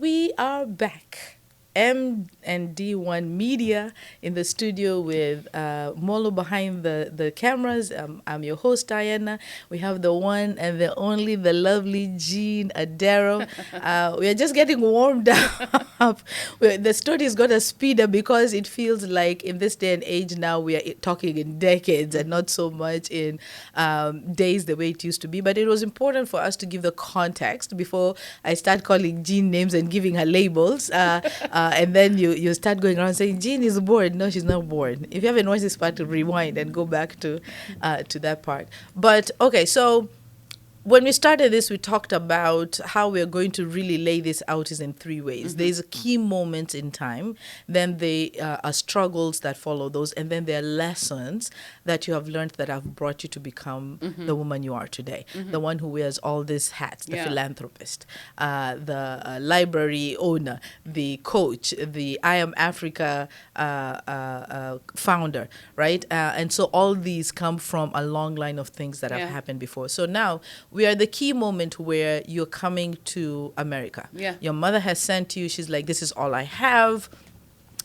we are back. M&D1 Media in the studio with Molo behind the cameras. I'm your host, Diana. We have the one and the only, the lovely Jean Adero. We are just getting warmed up. The story is going to speed up because it feels like in this day and age now we are talking in decades and not so much in days the way it used to be. But it was important for us to give the context before I start calling Jean names and giving her labels. And then you start going around saying, Jean is bored. No, she's not bored. If you haven't watched this part, rewind and go back to that part. But, okay, so when we started this, we talked about how we're going to really lay this out is in three ways. Mm-hmm. There's a key moments in time, then there are struggles that follow those, and then there are lessons that you have learned that have brought you to become the woman you are today, the one who wears all these hats, the philanthropist, the library owner, the coach, the I Am Africa founder, right? And so all these come from a long line of things that have happened before. So now we are the key moment where you're coming to America. Yeah. Your mother has sent you. She's like, this is all I have.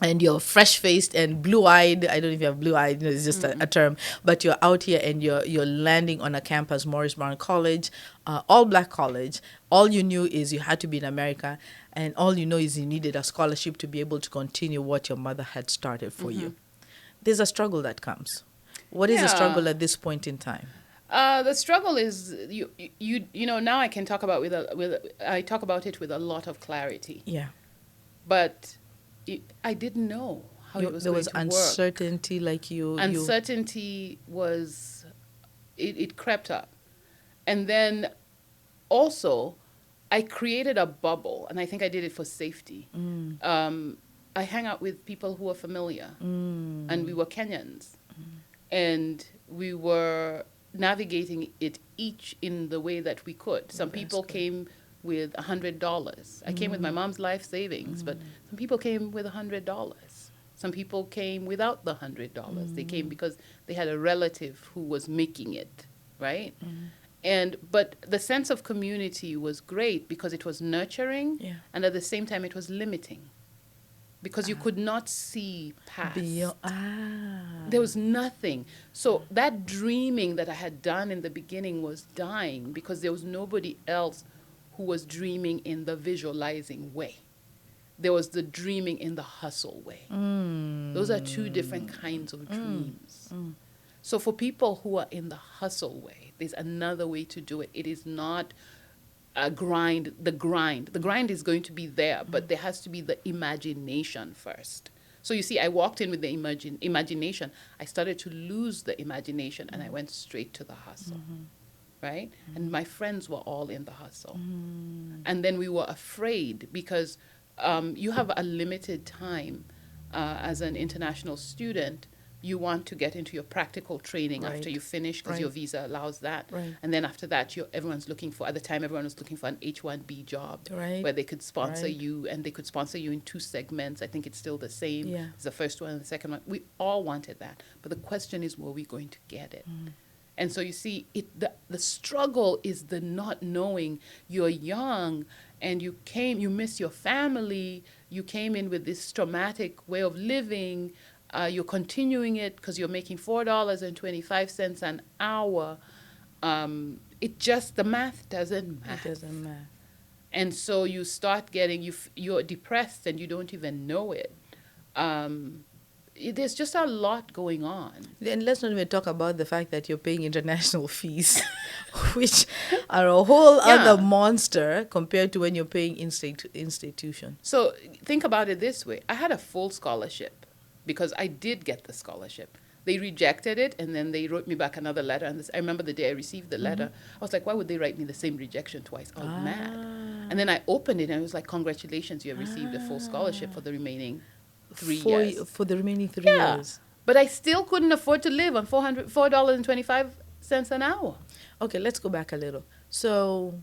And you're fresh-faced and blue-eyed. I don't know if you have blue-eyed. It's just a term. But you're out here and you're landing on a campus, Morris Brown College, all-black college. All you knew is you had to be in America. And all you know is you needed a scholarship to be able to continue what your mother had started for you. There's a struggle that comes. What is the struggle at this point in time? The struggle is you know, now I can talk about I talk about it with a lot of clarity. Yeah. But I didn't know how it was going to work. There was uncertainty, uncertainty was it crept up. And then also I created a bubble, and I think I did it for safety. I hang out with people who are familiar, and we were Kenyans. And we were navigating it each in the way that we could. Some people came with $100. I came with my mom's life savings, but some people came with $100. Some people came without the $100. They came because they had a relative who was making it, right? But the sense of community was great because it was nurturing, and at the same time it was limiting. Because you could not see past. There was nothing. So that dreaming that I had done in the beginning was dying because there was nobody else who was dreaming in the visualizing way. There was the dreaming in the hustle way. Those are two different kinds of dreams. So for people who are in the hustle way, there's another way to do it. It is not the grind is going to be there, but there has to be the imagination first. So you see, I walked in with the imagination. I started to lose the imagination, and I went straight to the hustle, right? And my friends were all in the hustle. And then we were afraid because you have a limited time as an international student. You want to get into your practical training after you finish because your visa allows that. And then after that, everyone's looking for, at the time, everyone was looking for an H-1B job where they could sponsor you, and they could sponsor you in 2 segments. I think it's still the same. It's the first one and the second one. We all wanted that. But the question is, were we going to get it? And so you see, the struggle is the not knowing. You're young and you miss your family. You came in with this traumatic way of living. You're continuing it because you're making $4.25 an hour. The math doesn't math. It doesn't math. And so you start getting, you're depressed and you don't even know it. There's just a lot going on. And let's not even talk about the fact that you're paying international fees, which are a whole other monster compared to when you're paying institution. So think about it this way. I had a full scholarship because I did get the scholarship. They rejected it, and then they wrote me back another letter. And I remember the day I received the letter, I was like, why would they write me the same rejection twice? I was mad. And then I opened it, and it was like, congratulations, you have received a full scholarship for the remaining 3 years. For the remaining 3 years. But I still couldn't afford to live on $4.25 an hour. Okay, let's go back a little. So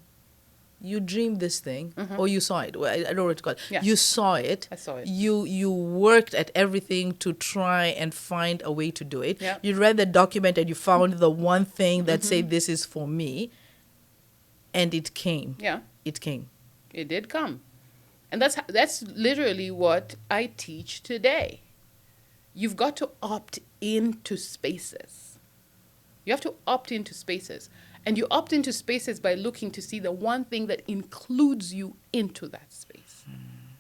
you dreamed this thing, or you saw it. Well, I don't know what to call it. Yeah. You saw it. I saw it. You worked at everything to try and find a way to do it. Yeah. You read the document and you found the one thing that said, this is for me. And it came. Yeah. It came. It did come. And that's literally what I teach today. You've got to opt into spaces. You have to opt into spaces. And you opt into spaces by looking to see the one thing that includes you into that space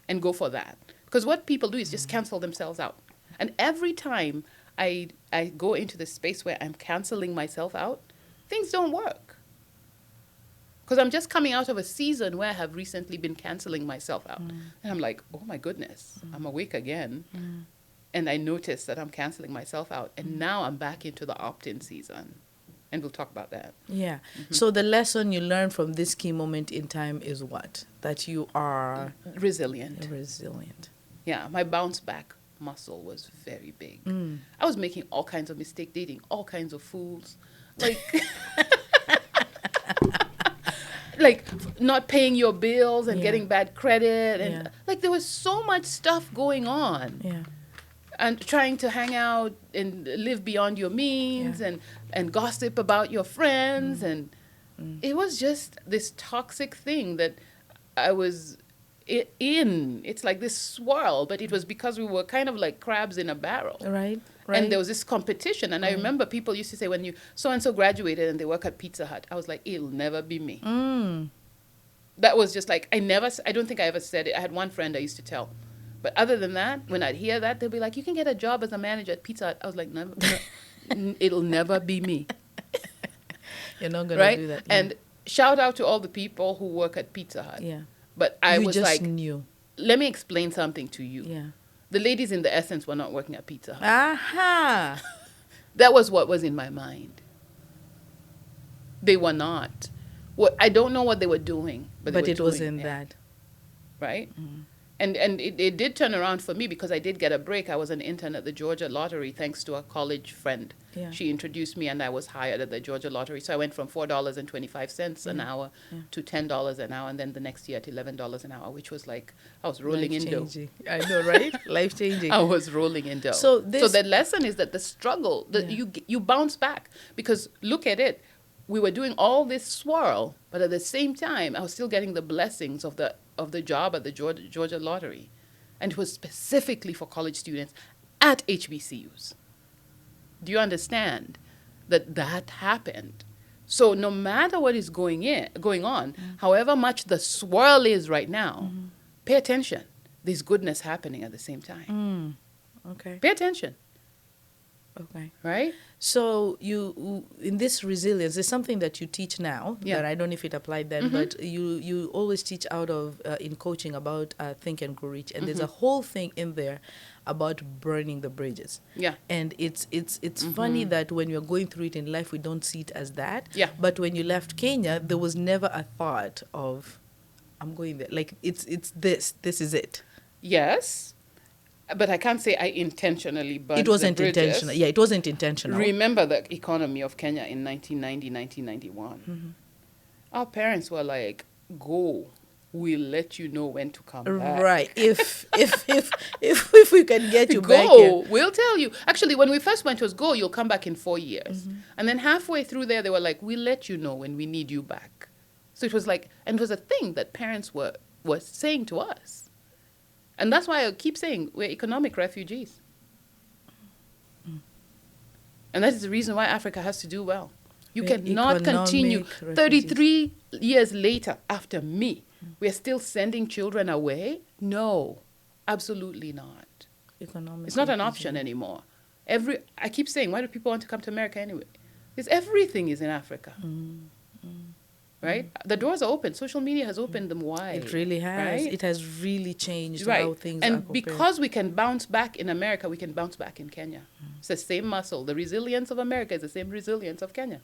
and go for that. Because what people do is just cancel themselves out. And every time I go into the space where I'm canceling myself out, things don't work. Because I'm just coming out of a season where I have recently been canceling myself out. And I'm like, oh my goodness, I'm awake again. And I notice that I'm canceling myself out. And now I'm back into the opt-in season. And we'll talk about that. Yeah. So the lesson you learned from this key moment in time is what? That you are resilient. Resilient. Yeah, my bounce back muscle was very big. I was making all kinds of mistakes, dating all kinds of fools. Like like not paying your bills and getting bad credit and like there was so much stuff going on. Yeah. And trying to hang out and live beyond your means and gossip about your friends. And it was just this toxic thing that I was in. It's like this swirl, but it was because we were kind of like crabs in a barrel. Right. And there was this competition. And I remember people used to say, when you so-and-so graduated and they work at Pizza Hut, I was like, it'll never be me. That was just like, I don't think I ever said it. I had one friend I used to tell. But other than that, when I'd hear that, they'd be like, you can get a job as a manager at Pizza Hut. I was like, never, it'll never be me. You're not going to do that. Yeah. And shout out to all the people who work at Pizza Hut. Yeah. But I was like, knew. Let me explain something to you. Yeah. The ladies in the Essence were not working at Pizza Hut. Aha. That was what was in my mind. They were not. I don't know what they were doing, but it was in that. Right? And it did turn around for me because I did get a break. I was an intern at the Georgia Lottery thanks to a college friend. Yeah. She introduced me and I was hired at the Georgia Lottery. So I went from $4.25 an hour to $10 an hour, and then the next year at $11 an hour, which was like I was rolling in dough. I know, right? Life-changing. I was rolling in dough. So the lesson is that the struggle, you bounce back, because look at it. We were doing all this swirl, but at the same time, I was still getting the blessings of the job at the Georgia Lottery. And it was specifically for college students at HBCUs. Do you understand that happened? So no matter what is going on, however much the swirl is right now, pay attention. There's goodness happening at the same time. Okay. Pay attention. Okay. Right? So you, in this resilience, there's something that you teach now that I don't know if it applied then, but you always teach out of, in coaching about Think and Grow Rich. And there's a whole thing in there about burning the bridges. Yeah. And it's funny that when you're going through it in life, we don't see it as that. Yeah. But when you left Kenya, there was never a thought of, I'm going there. Like, it's this is it. Yes. But I can't say I intentionally burned It wasn't the bridges. intentional. Yeah, it wasn't intentional. Remember the economy of Kenya in 1990, 1991. Our parents were like, go. We'll let you know when to come back. Right. If we can get you back here. Go. We'll tell you. Actually, when we first went, it was go. You'll come back in 4 years. And then halfway through there, they were like, we'll let you know when we need you back. So it was like, and it was a thing that parents were saying to us. And that's why I keep saying we're economic refugees. And that is the reason why Africa has to do well. You cannot continue 33 years later after me. We're still sending children away? No, absolutely not. It's not an option anymore. I keep saying, why do people want to come to America anyway? Because everything is in Africa. Right? The doors are open. Social media has opened them wide. It really has. Right? It has really changed how things are. And because we can bounce back in America, we can bounce back in Kenya. It's the same muscle. The resilience of America is the same resilience of Kenya.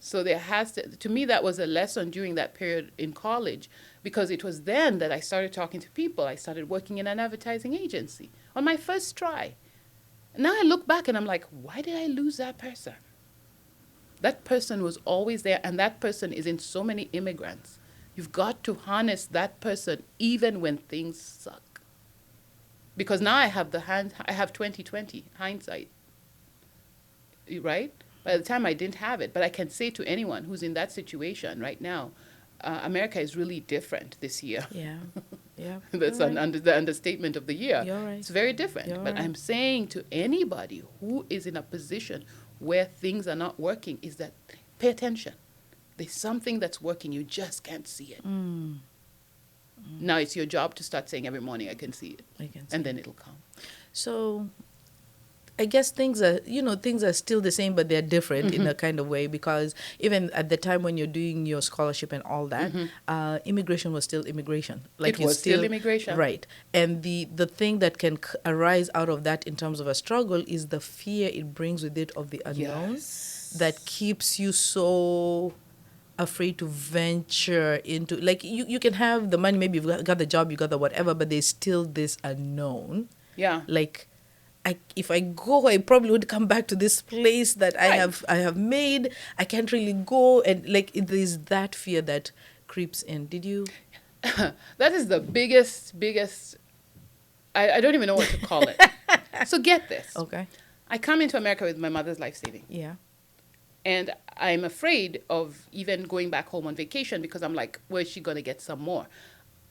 So there has to me, that was a lesson during that period in college, because it was then that I started talking to people. I started working in an advertising agency on my first try. Now I look back and I'm like, why did I lose that person? That person was always there, and that person is in so many immigrants. You've got to harness that person even when things suck. Because now I have 20/20 hindsight, right? By the time I didn't have it, but I can say to anyone who's in that situation right now, America is really different this year. Yeah. Yeah. That's You're right. the understatement of the year. You're right. It's very different. You're But right. I'm saying to anybody who is in a position where things are not working is that pay attention. There's something that's working. You just can't see it. Mm. Now it's your job to start saying every morning, I can see it. I can see. And then it'll come. So I guess things are still the same, but they're different in a kind of way, because even at the time when you're doing your scholarship and all that, immigration was still immigration. It was still immigration. Right. And the thing that can arise out of that in terms of a struggle is the fear it brings with it of the unknown, Yes. that keeps you so afraid to venture into, like, you can have the money, maybe you've got the job, you got the whatever, but there's still this unknown. Yeah. Like, if I go, I probably would come back to this place that I have made. I can't really go, and like there's that fear that creeps in. Did you? That is the biggest. I don't even know what to call it. So get this. Okay. I come into America with my mother's life saving. Yeah. And I'm afraid of even going back home on vacation because I'm like, where is she going to get some more?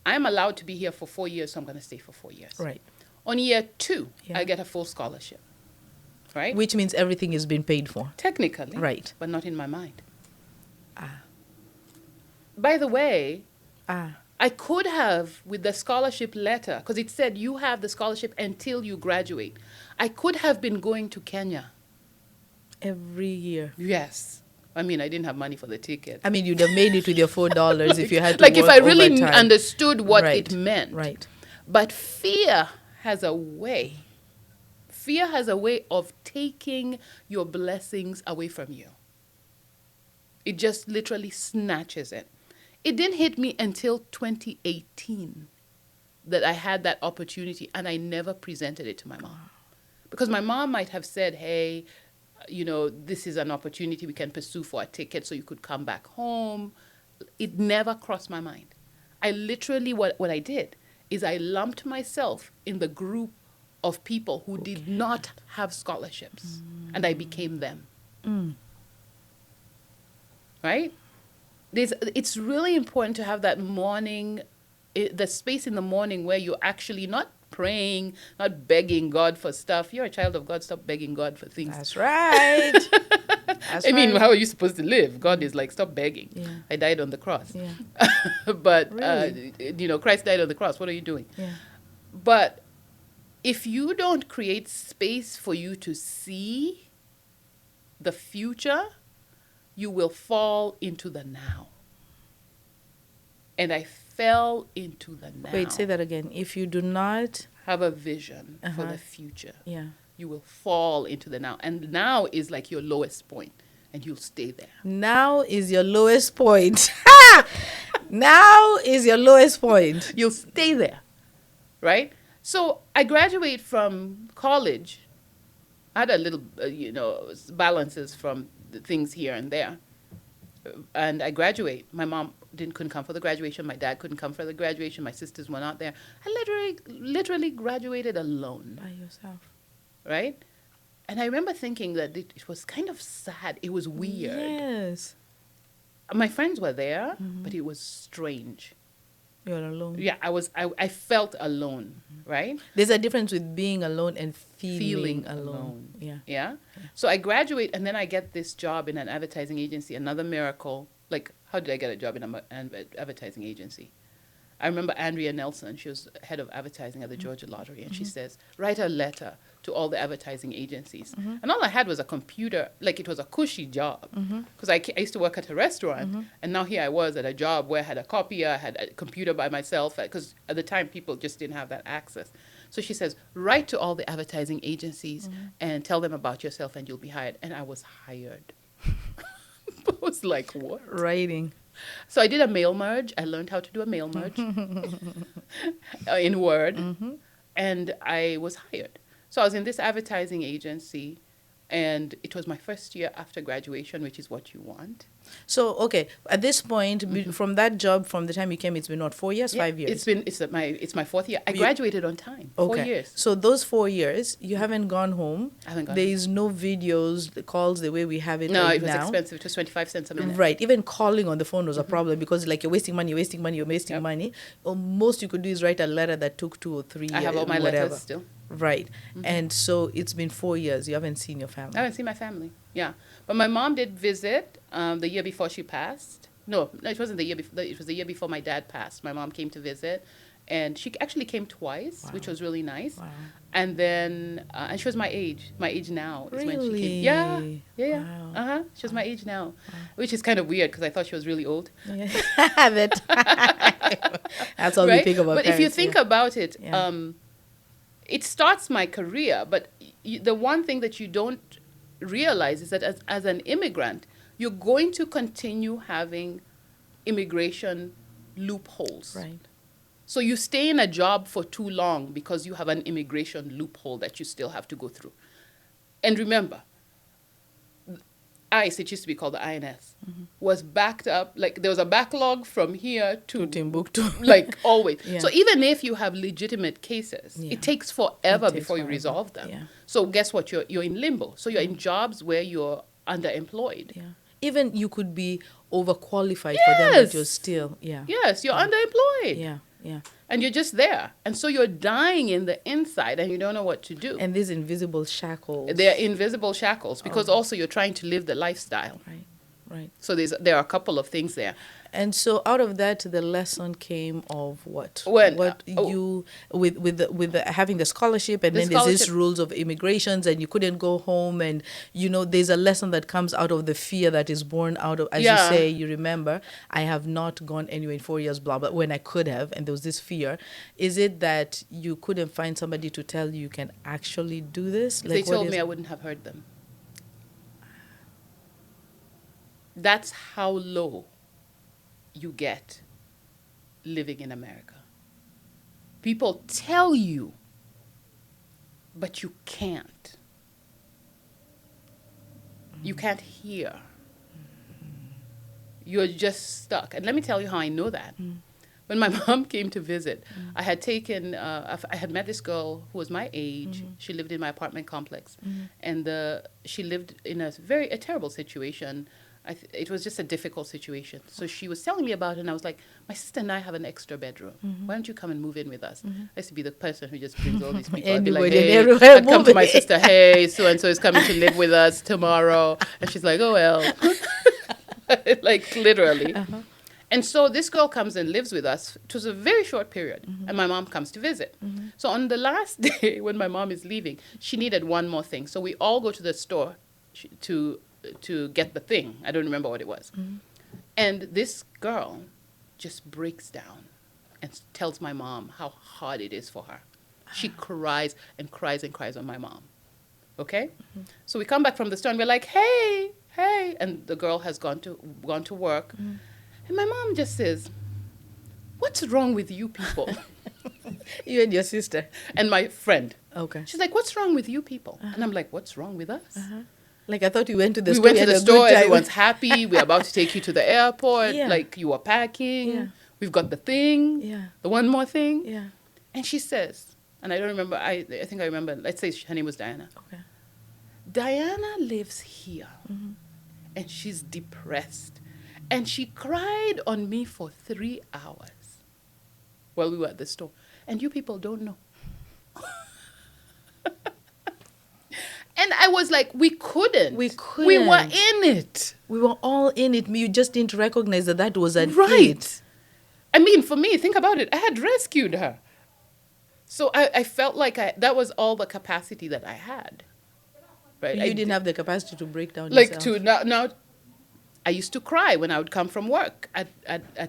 I'm allowed to be here for 4 years, so I'm going to stay for 4 years. Right. On year 2, Yeah. I get a full scholarship. Right? Which means everything has been paid for. Technically. Right. But not in my mind. Ah. By the way, Ah. I could have, with the scholarship letter, because it said you have the scholarship until you graduate. I could have been going to Kenya. Every year. Yes. I mean, I didn't have money for the ticket. I mean, you'd have made it with your $4 if you had to Like if work I really overtime. understood what Right. it meant. Right. But fear has a way. Fear has a way of taking your blessings away from you. It just literally snatches it. It didn't hit me until 2018 that I had that opportunity, and I never presented it to my mom. Because my mom might have said, hey, this is an opportunity we can pursue for a ticket so you could come back home. It never crossed my mind. I literally, what I did is I lumped myself in the group of people who did not have scholarships, and I became them. Right? It's really important to have that morning, the space in the morning where you're actually not praying, not begging God for stuff. You're a child of God. Stop begging God for things. That's right. That's I mean, right. how are you supposed to live? God is like, stop begging. Yeah. I died on the cross. Yeah. But, Really? Christ died on the cross. What are you doing? Yeah. But if you don't create space for you to see the future, you will fall into the now. And I fell into the now. Wait, say that again. If you do not, Have a vision for Uh-huh. the future. yeah. You will fall into the now. And now is like your lowest point, and you'll stay there. Now is your lowest point. Now is your lowest point. You'll stay there, right? So I graduate from college. I had a little, balances from the things here and there. And I graduate. My mom couldn't come for the graduation. My dad couldn't come for the graduation. My sisters were not there. I literally graduated alone, By yourself. right? And I remember thinking that it was kind of sad. It was weird. Yes. My friends were there, but it was strange. You're alone. Yeah, I felt alone, right? There's a difference with being alone and feeling alone. Yeah. Yeah. So I graduate, and then I get this job in an advertising agency, another miracle. Like, how did I get a job in an advertising agency? I remember Andrea Nelson. She was head of advertising at the Georgia Lottery, and she says, write a letter to all the advertising agencies. And all I had was a computer, like it was a cushy job. Because I used to work at a restaurant, and now here I was at a job where I had a copier, I had a computer by myself, because at the time people just didn't have that access. So she says, write to all the advertising agencies and tell them about yourself and you'll be hired. And I was hired. I was like, what? Writing. So I did a mail merge. I learned how to do a mail merge in Word, and I was hired. So I was in this advertising agency, And it was my first year after graduation, which is what you want. So, okay, at this point, from that job, from the time you came, it's been what, 4 years, Yeah, 5 years? it's my fourth year. I graduated on time. 4 Okay. years. So those 4 years, you haven't gone home. I haven't gone There home. is no videos, the calls the way we have it No, right it was now. expensive. It was 25 cents a minute. Right. Even calling on the phone was a problem because like you're wasting money, you're wasting money, you're wasting Yep. money. Or most you could do is write a letter that took 2 or 3 I have all my whatever. letters still. Right. And so it's been 4 years. You haven't seen your I family. haven't seen my family. Yeah, but my mom did visit the year before she passed. No, it wasn't the year before. It was the year before my dad passed. My mom came to visit, and she actually came twice, which Wow. was really nice. Wow. And then, and she was my age now is when she Really? came. Yeah. Wow. She was my age now, which is kind of weird because I thought she was really old. Yeah. That's all we Right? think about. But if you parents, think yeah. about it, Yeah. it starts my career. But the one thing that you don't realize is that as an immigrant, you're going to continue having immigration loopholes. Right. So you stay in a job for too long because you have an immigration loophole that you still have to go through. And remember, ICE, it used to be called the INS, was backed up, like there was a backlog from here To Timbuktu. like always. Yeah. So even if you have legitimate cases, Yeah. it takes forever It takes before you forever. resolve them. Yeah. So guess what? You're in limbo. So you're in jobs where you're underemployed. Yeah. Even you could be overqualified for them, but you're Yes. still, yeah. Yes, you're underemployed. Yeah. Yeah. And you're just there. And so you're dying in the inside and you don't know what to do. And these invisible shackles. They're invisible shackles because also you're trying to live the lifestyle. Right. Right. So there are a couple of things there. And so out of that, the lesson came of what? When, what oh. you with the, having the scholarship, and The then there's these scholarship. rules of immigrations, and you couldn't go home, and there's a lesson that comes out of the fear that is born out of, as you Yeah. say, you remember, I have not gone anywhere in 4 years, blah blah. When I could have, and there was this fear. Is it that you couldn't find somebody to tell you can actually do this? If they what told is- me I wouldn't have heard them. That's how low you get living in America. People tell you, but you can't. You can't hear. You're just stuck. And let me tell you how I know that. When my mom came to visit, I had taken, I had met this girl who was my age. She lived in my apartment complex. And she lived in a terrible situation. It was just a difficult situation. So she was telling me about it, and I was like, my sister and I have an extra bedroom. Why don't you come and move in with us? I used to be the person who just brings all these people. I'd be like, Anybody and hey, everywhere, I'd come to move my in. sister, hey, so-and-so is coming to live with us tomorrow. And she's like, oh, well. Like, literally. And so this girl comes and lives with us. It was a very short period. And my mom comes to visit. So on the last day, when my mom is leaving, she needed one more thing. So we all go to the store to get the thing. I don't remember what it was. And this girl just breaks down and tells my mom how hard it is for her. She cries and cries and cries on my mom. Okay? So we come back from the store and we're like, hey. And the girl has gone to work. And my mom just says, what's wrong with you people? You and your sister. And my friend. Okay. She's like, what's wrong with you people? And I'm like, what's wrong with us? Like I thought you went to the We store. went to you the had a store, good time. everyone's happy. We're about to take you to the airport. Yeah. Like, you are packing. Yeah. We've got the thing. Yeah. The one more thing. Yeah. And she says, and I don't remember, I think I remember, let's say her name was Diana. Okay. Diana lives here. And she's depressed. And she cried on me for 3 hours while we were at the store. And you people don't know. And I was like, we couldn't. We We were couldn't. in it. We were all in it. You just didn't recognize that was a Right. hit. I mean, for me, think about it. I had rescued her. So I felt like that was all the capacity that I had. Right? You didn't have the capacity to break down like yourself. to now I used to cry when I would come from work at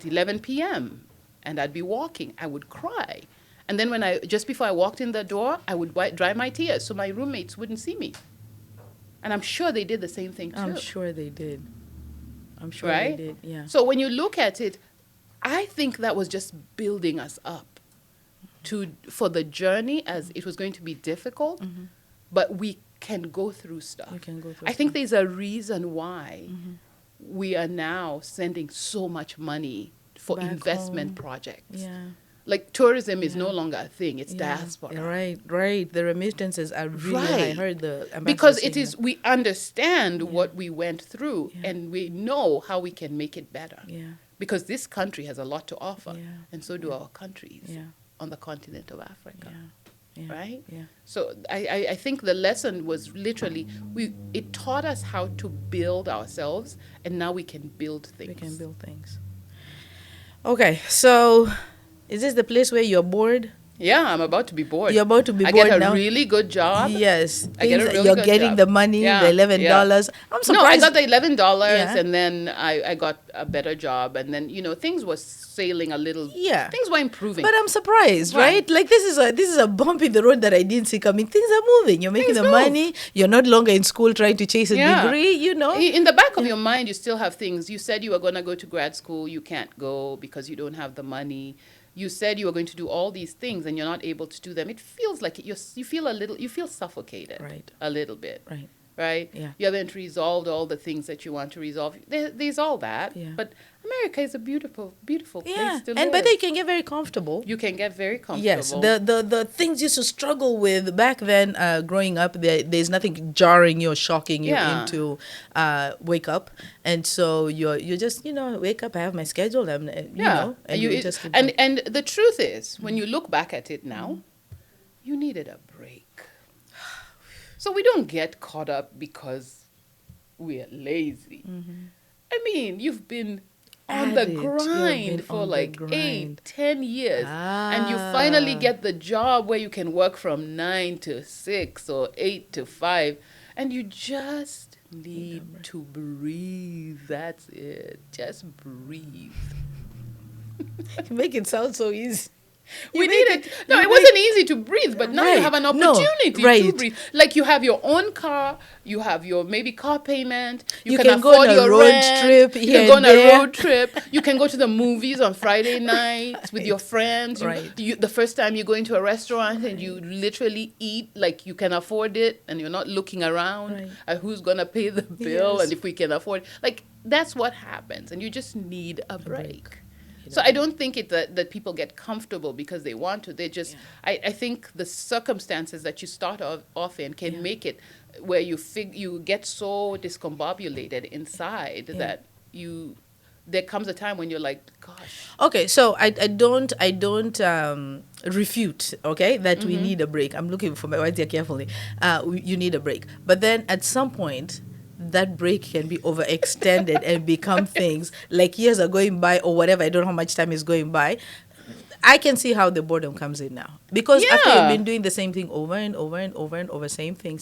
11 p.m. and I'd be walking. I would cry. And then just before I walked in the door, I would dry my tears so my roommates wouldn't see me. And I'm sure they did the same thing too. I'm sure they did. I'm sure Right? they did. Yeah. So when you look at it, I think that was just building us up for the journey, as it was going to be difficult. but we can go through stuff. We can go through I think stuff. there's a reason why we are now sending so much money for Back investment home. projects. Yeah. Like tourism is Yeah. no longer a thing, it's Yeah. diaspora. Yeah, right. The remittances are really high. I Right. heard the ambassador Because it saying is, that. we understand what we went through Yeah. and we know how we can make it better. Yeah. Because this country has a lot to offer, Yeah. and so do our countries Yeah. on the continent of Africa. Yeah. Right? Yeah. So I think the lesson was literally, it taught us how to build ourselves, and now we can build things. We can build things. Okay, so is this the place where you're bored? Yeah, I'm about to be bored. You're about to be I bored get a now. really good job. Yes, I get a things- really you're good getting job. the money, Yeah, the $11. I'm No, I surprised. got the $11, Yeah. and then I got a better job, and then things were sailing a little. Yeah. Things were improving. But I'm surprised, Right. right? Like this is a bump in the road that I didn't see coming. Things are moving. You're making Things the move. money. You're not longer in school trying to chase a Yeah. degree. In the back of your mind, you still have things. You said you were going to go to grad school. You can't go because you don't have the money. You said you were going to do all these things, and you're not able to do them. It feels like you feel suffocated. Right. A little bit. Right. Right? Yeah. You haven't resolved all the things that you want to resolve. There's all that. Yeah. But America is a beautiful, beautiful Yeah, place to live. and but they can get very comfortable. You can get very comfortable. Yes, the things you used to struggle with back then, growing up, there's nothing jarring you or shocking you Yeah. into wake up, and so you just wake up. I have my schedule, and and you just keep going. and the truth is, when you look back at it now, you needed a break. So we don't get caught up because we're lazy. I mean, you've been on At the it. You've been grind for on the like grind. 8-10 years, and you finally get the job where you can work from 9 to 6 or 8 to 5, and you just need to breathe. That's it. Just breathe. You make it sound so easy. We needed. No, it wasn't easy to breathe, but now you Right. have an No, opportunity to right. breathe. Like you have your own car, you have your maybe car payment, You can can go afford on a your road rent, trip you here can go on and a there. road trip, you can go to the movies on Friday nights with your friends. Right. The first time you go into a restaurant and you literally eat like you can afford it, and you're not looking around Right. at who's gonna pay the bill Yes. and if we can afford. Like that's what happens, and you just need a break. So I don't think that people get comfortable because they want to. They just, I think the circumstances that you start off in can make it where you get so discombobulated inside that there comes a time when you're like, gosh. Okay, so I don't refute, okay, that we need a break. I'm looking for my words here carefully. You need a break, but then at some point, that break can be overextended and become things like years are going by or whatever. I don't know how much time is going by. I can see how the boredom comes in now, because after you've been doing the same thing over and over and over and over, same thing,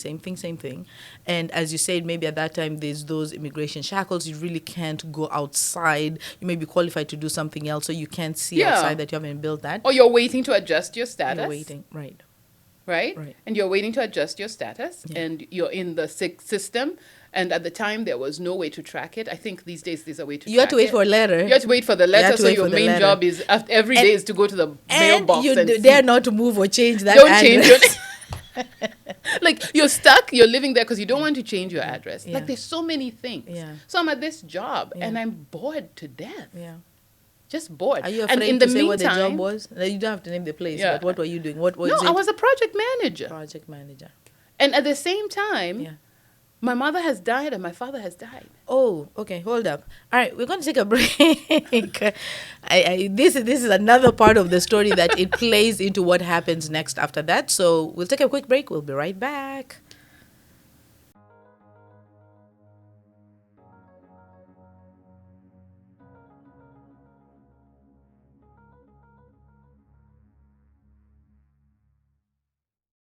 and as you said, maybe at that time there's those immigration shackles. You really can't go outside. You may be qualified to do something else, so you can't see outside that you haven't built that. Or you're waiting to adjust your status. You're waiting, right? Right? Right. And you're waiting to adjust your status, and you're in the system. And at the time, there was no way to track it. I think these days there's a way to You have track to wait it. for a letter. You have to wait for the have letter, to so wait your for the main letter. job is every day is to go to the mailbox you and see. dare not to move or change that Don't address. change your like you're stuck, you're living there because you don't want to change your address. Yeah. Like there's so many things. Yeah. So I'm at this job Yeah. and I'm bored to death. Yeah. Just bored. Are you and afraid in the to say what the job meantime, was? No, you don't have to name the place, Yeah. but what were you doing? What was no, it? I was a project manager. Project manager. And at the same time, Yeah. my mother has died and my father has died. Oh, okay. Hold up. All right, we're going to take a break. This is another part of the story that it plays into what happens next after that. So we'll take a quick break. We'll be right back.